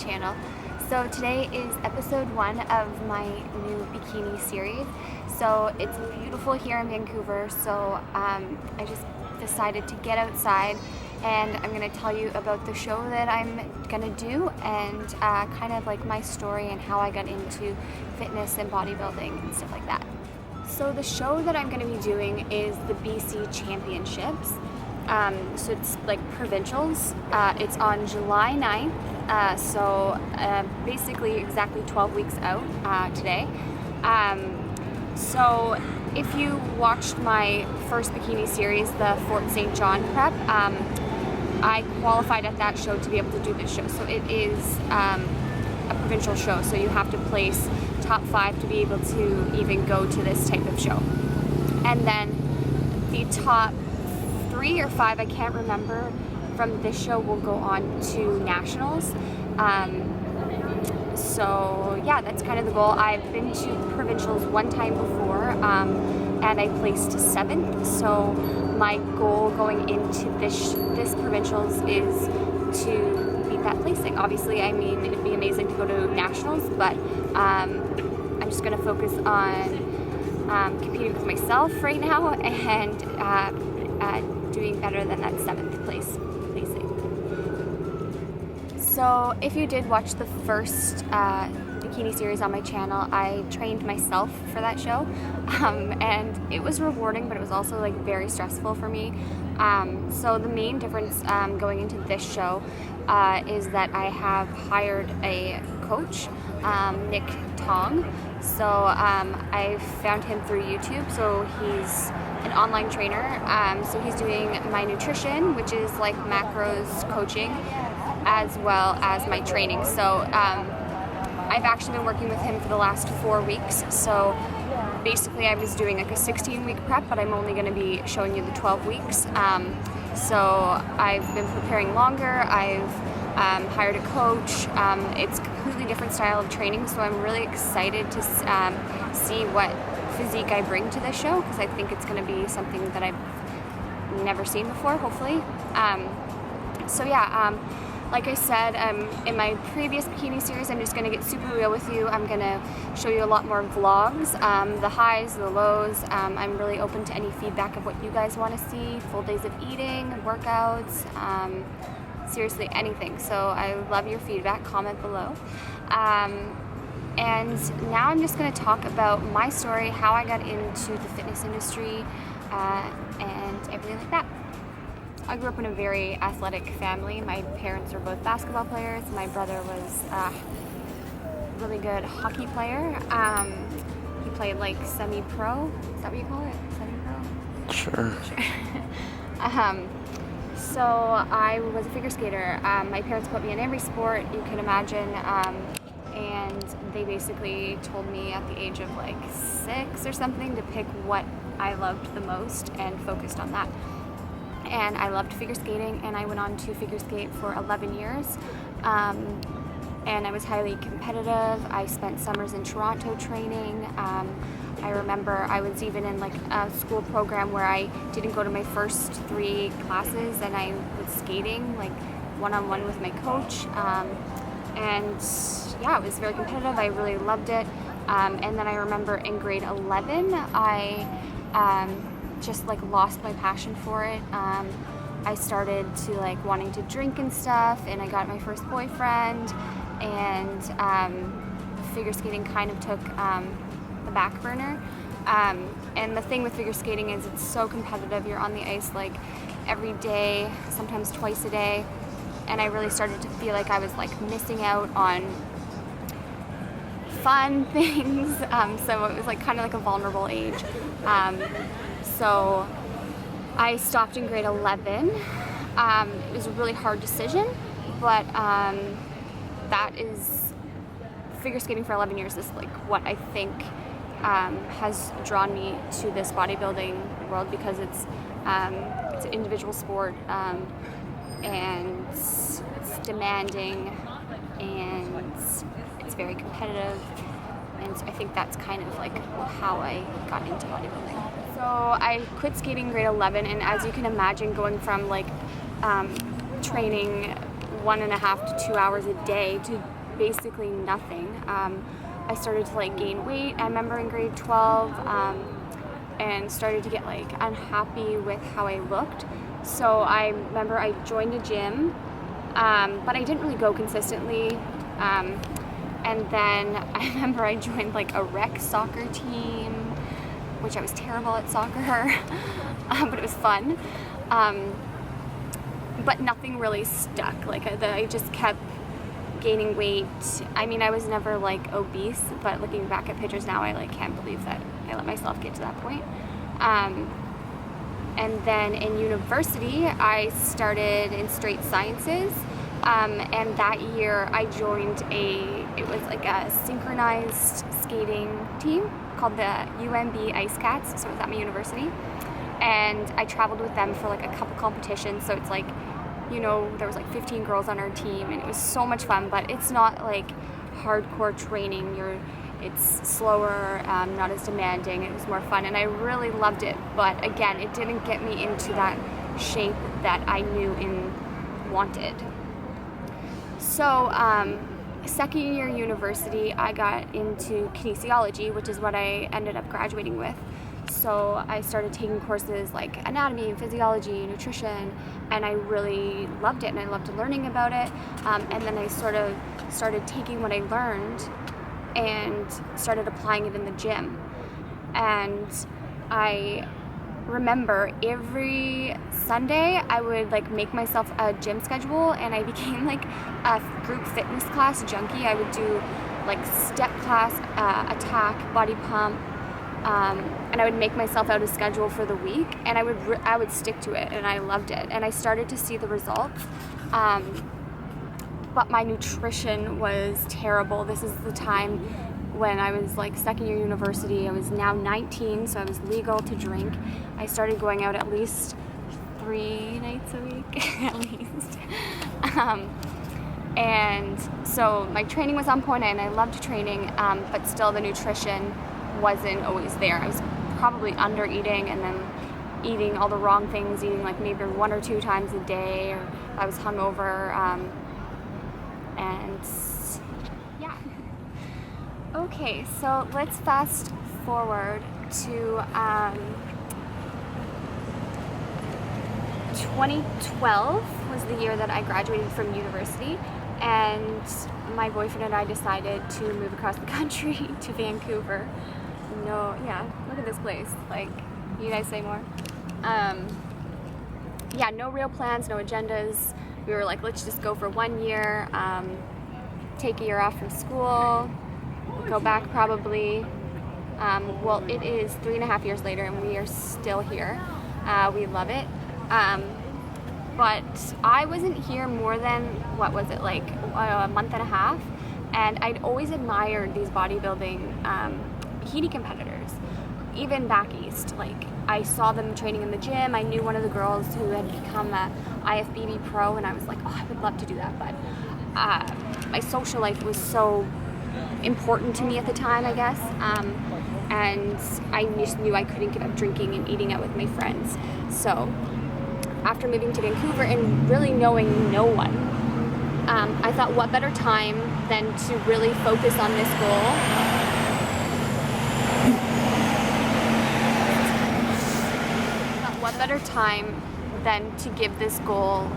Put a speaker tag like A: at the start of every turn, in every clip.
A: channel. So today is episode 1 of my new bikini series. So it's beautiful here in Vancouver, so I just decided to get outside and I'm going to tell you about the show that I'm going to do and kind of like my story and how I got into fitness and bodybuilding and stuff like that. So the show that I'm going to be doing is the BC Championships. So it's like provincials. It's on July 9th, so basically exactly 12 weeks out today. So if you watched my first bikini series, the Fort St. John prep, I qualified at that show to be able to do this show. So it is a provincial show, so you have to place top 5 to be able to even go to this type of show. And then the top 3 or 5, I can't remember, from this show will go on to nationals. So yeah, that's kind of the goal. I've been to provincials one time before and I placed 7th. So my goal going into this provincials is to beat that placing. Obviously, I mean, it'd be amazing to go to nationals, but I'm just going to focus on competing with myself right now and doing better than that 7th placing. So if you did watch the first bikini series on my channel, I trained myself for that show, and it was rewarding, but it was also like very stressful for me. So the main difference going into this show is that I have hired a coach, Nick Tong. So I found him through YouTube. So he's an online trainer. So he's doing my nutrition, which is like macros coaching, as well as my training. So I've actually been working with him for the last 4 weeks. So basically I was doing like a 16-week prep, but I'm only going to be showing you the 12 weeks. So I've been preparing longer. I've hired a coach. It's a completely different style of training, so I'm really excited to see what physique I bring to this show, because I think it's going to be something that I've never seen before, hopefully. So yeah, like I said, in my previous bikini series, I'm just going to get super real with you. I'm going to show you a lot more vlogs, the highs, the lows. I'm really open to any feedback of what you guys want to see, full days of eating, workouts, seriously anything. So I love your feedback, comment below. And now I'm just going to talk about my story, how I got into the fitness industry, and everything like that. I grew up in a very athletic family. My parents were both basketball players. My brother was a really good hockey player. He played like semi-pro. Is that what you call it? Semi-pro?
B: Sure.
A: So I was a figure skater. My parents put me in every sport you can imagine. And they basically told me at the age of like 6 or something to pick what I loved the most and focused on that. And I loved figure skating, and I went on to figure skate for 11 years. And I was highly competitive. I spent summers in Toronto training. I remember I was even in like a school program where I didn't go to my first 3 classes, and I was skating like one-on-one with my coach. And yeah, it was very competitive. I really loved it. And then I remember in grade 11, I just like lost my passion for it. I started to like wanting to drink and stuff, and I got my first boyfriend, and figure skating kind of took the back burner. And the thing with figure skating is it's so competitive. You're on the ice like every day, sometimes twice a day, and I really started to feel like I was like missing out on fun things. So it was like kind of like a vulnerable age. So I stopped in grade 11. It was a really hard decision, but that is, figure skating for 11 years is like what I think has drawn me to this bodybuilding world, because it's an individual sport, and it's demanding, and it's very competitive. And I think that's kind of like how I got into bodybuilding. So I quit skating grade 11, and as you can imagine, going from like training 1.5 to 2 hours a day to basically nothing. I started to like gain weight, I remember in grade 12, and started to get like unhappy with how I looked. So I remember I joined a gym, but I didn't really go consistently. And then I remember I joined like a rec soccer team, which I was terrible at soccer, but it was fun. But nothing really stuck. Like I just kept gaining weight. I mean, I was never like obese, but looking back at pictures now, I like can't believe that I let myself get to that point. And then in university, I started in straight sciences. And that year I joined it was like a synchronized skating team called the UMB Ice Cats, so it was at my university. And I traveled with them for like a couple competitions, so it's like, you know, there was like 15 girls on our team, and it was so much fun, but it's not like hardcore training. It's slower, not as demanding, it was more fun, and I really loved it, but again, it didn't get me into that shape that I knew and wanted. So, second year university, I got into kinesiology, which is what I ended up graduating with. So I started taking courses like anatomy, physiology, nutrition, and I really loved it, and I loved learning about it. And then I sort of started taking what I learned and started applying it in the gym. And I remember every Sunday I would like make myself a gym schedule, and I became like a group fitness class junkie. I would do like step class, attack, body pump, and I would make myself out a schedule for the week, and I would stick to it, and I loved it, and I started to see the results. But my nutrition was terrible. This is the time when I was like second year university. I was now 19, so I was legal to drink. I started going out at least 3 nights a week, at least. And so my training was on point, and I loved training, but still the nutrition wasn't always there. I was probably under eating, and then eating all the wrong things, eating like maybe 1 or 2 times a day, or I was hungover, and yeah. Okay, so let's fast forward to 2012 was the year that I graduated from university, and my boyfriend and I decided to move across the country to Vancouver. Look at this place. Like, you guys say more? Yeah, no real plans, no agendas. We were like, let's just go for 1 year, take a year off from school, go back probably. Well, it is 3.5 years later, and we are still here. We love it. But I wasn't here more than, what was it, like a month and a half, and I'd always admired these bodybuilding bikini competitors, even back east. Like, I saw them training in the gym. I knew one of the girls who had become a IFBB pro, and I was like, oh, I would love to do that, but my social life was so important to me at the time, I guess, and I just knew I couldn't give up drinking and eating out with my friends. So after moving to Vancouver and really knowing no one, I thought, what better time than to really focus on this goal. What better time than to give this goal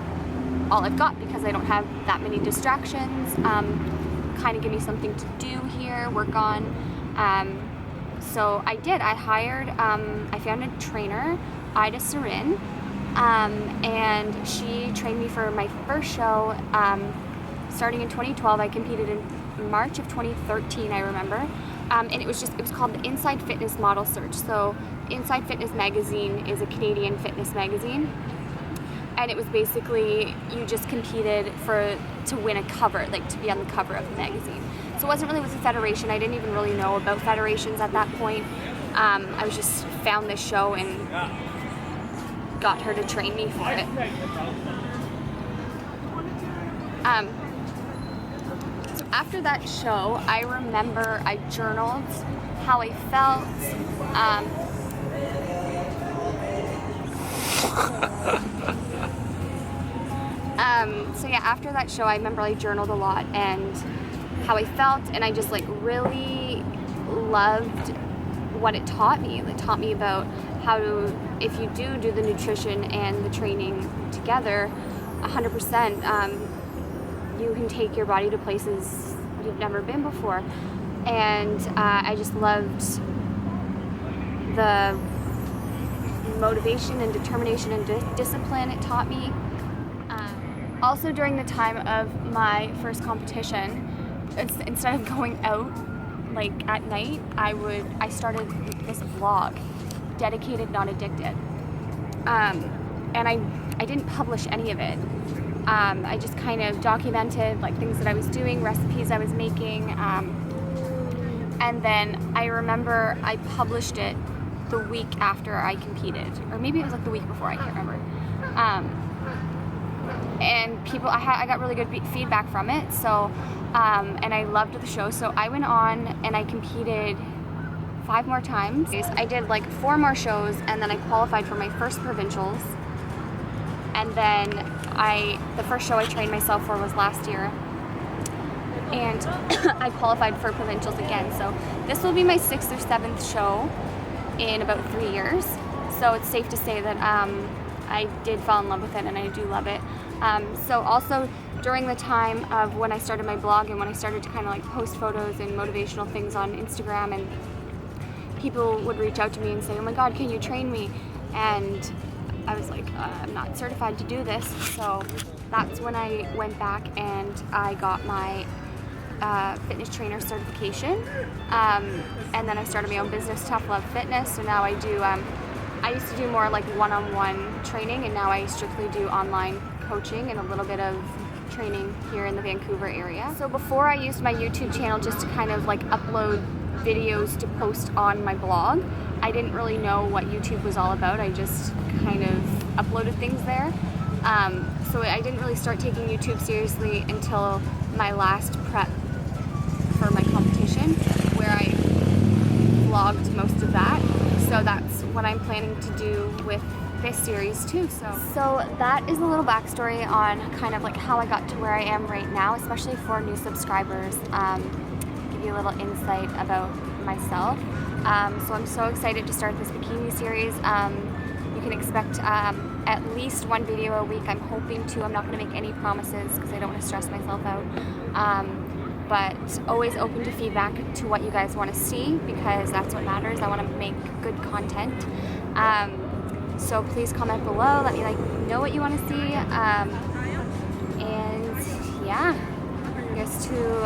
A: all I've got, because I don't have that many distractions, kind of give me something to do here, work on. So I did. I hired, I found a trainer, ISSA-CPT, and she trained me for my first show. Starting in 2012, I competed in March of 2013, I remember. And it was called the Inside Fitness Model Search. So Inside Fitness magazine is a Canadian fitness magazine, and it was basically, you just competed to win a cover, like to be on the cover of the magazine. So it wasn't really with a federation. I didn't even really know about federations at that point. I was just found this show and got her to train me for it. So after that show, I remember I journaled how I felt. So yeah, after that show, I remember I journaled a lot, and how I felt, and I just like really loved what it taught me. It taught me about how to, if you do the nutrition and the training together 100%, you can take your body to places you've never been before. And I just loved the motivation and determination and discipline it taught me. Also during the time of my first competition, instead of going out like at night, I started this vlog, Dedicated Not Addicted, and I didn't publish any of it. I just kind of documented like things that I was doing, recipes I was making, and then I remember I published it the week after I competed, or maybe it was like the week before, I can't remember. And people, I got really good feedback from it, so and I loved the show, so I went on and I competed 5 more times. I did like 4 more shows, and then I qualified for my first provincials, and then the first show I trained myself for was last year, and I qualified for provincials again. So this will be my 6th or 7th show in about 3 years, so it's safe to say that I did fall in love with it, and I do love it. So also during the time of when I started my blog and when I started to kind of like post photos and motivational things on Instagram, and people would reach out to me and say, oh my god, can you train me? And I was like, I'm not certified to do this. So that's when I went back and I got my fitness trainer certification, and then I started my own business, Tough Love Fitness. So now I do, I used to do more like one-on-one training, and now I strictly do online coaching and a little bit of training here in the Vancouver area. So before I used my YouTube channel just to kind of like upload videos to post on my blog. I didn't really know what YouTube was all about. I just kind of uploaded things there. So I didn't really start taking YouTube seriously until my last prep for my competition, where I vlogged most of that. So that's what I'm planning to do with this series too. So that is a little backstory on kind of like how I got to where I am right now, especially for new subscribers. Give you a little insight about myself. So I'm so excited to start this bikini series. You can expect at least 1 video a week. I'm hoping to. I'm not going to make any promises because I don't want to stress myself out. But always open to feedback to what you guys want to see, because that's what matters. I want to make good content. So please comment below. Let me know what you want to see. And yeah, here's to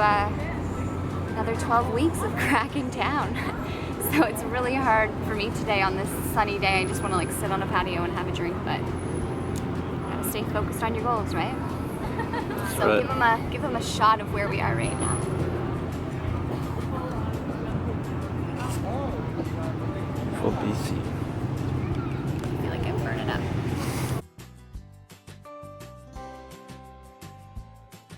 A: another 12 weeks of cracking down. So it's really hard for me today on this sunny day. I just want to like sit on a patio and have a drink, but you gotta stay focused on your goals, right? So right. Give them a shot of where we are right now.
B: For BC.
A: I feel like I'm burning up.